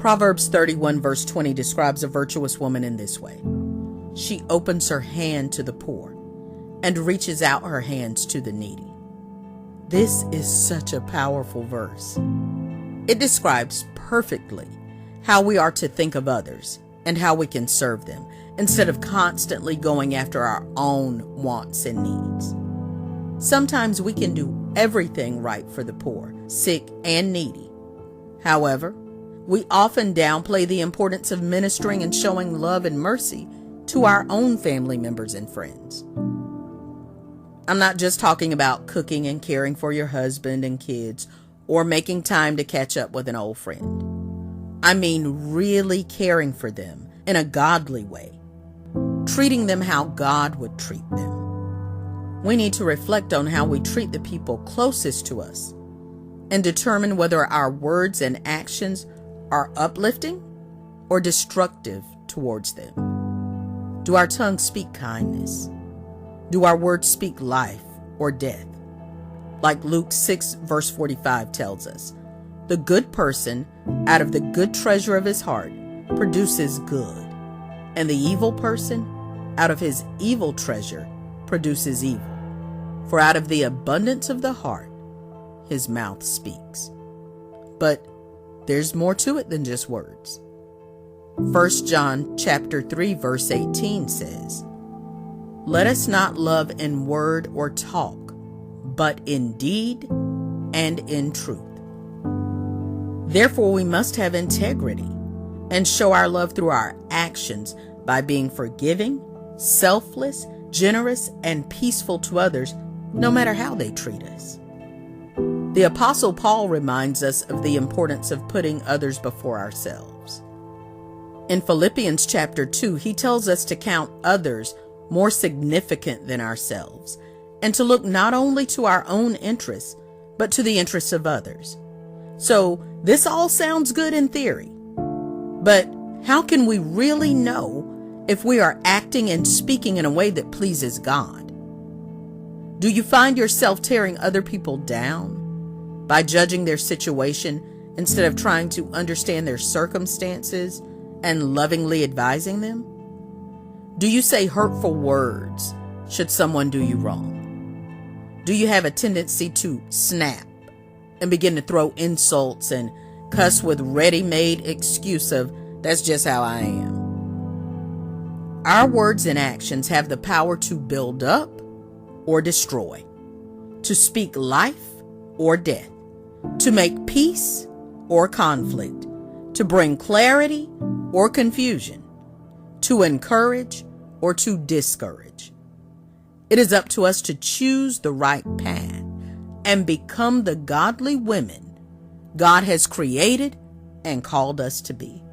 Proverbs 31 verse 20 describes a virtuous woman in this way. She opens her hand to the poor and reaches out her hands to the needy. This is such a powerful verse. It describes perfectly how we are to think of others and how we can serve them instead of constantly going after our own wants and needs. Sometimes we can do everything right for the poor, sick, and needy. However, we often downplay the importance of ministering and showing love and mercy to our own family members and friends. I'm not just talking about cooking and caring for your husband and kids or making time to catch up with an old friend. I mean really caring for them in a godly way, treating them how God would treat them. We need to reflect on how we treat the people closest to us and determine whether our words and actions are uplifting or destructive towards them. Do our tongues speak kindness? Do our words speak life or death? Like Luke 6 verse 45 tells us, the good person out of the good treasure of his heart produces good, and the evil person out of his evil treasure produces evil. For out of the abundance of the heart, his mouth speaks. But there's more to it than just words. 1 John chapter 3 verse 18 says, "Let us not love in word or talk, but in deed and in truth." Therefore, we must have integrity and show our love through our actions by being forgiving, selfless, generous, and peaceful to others, no matter how they treat us. The Apostle Paul reminds us of the importance of putting others before ourselves. In Philippians chapter 2, he tells us to count others more significant than ourselves and to look not only to our own interests, but to the interests of others. So this all sounds good in theory, but how can we really know if we are acting and speaking in a way that pleases God? Do you find yourself tearing other people down by judging their situation instead of trying to understand their circumstances and lovingly advising them? Do you say hurtful words should someone do you wrong? Do you have a tendency to snap and begin to throw insults and cuss with ready-made excuse of, "That's just how I am"? Our words and actions have the power to build up or destroy, to speak life or death, to make peace or conflict, to bring clarity or confusion, to encourage or to discourage. It is up to us to choose the right path and become the godly women God has created and called us to be.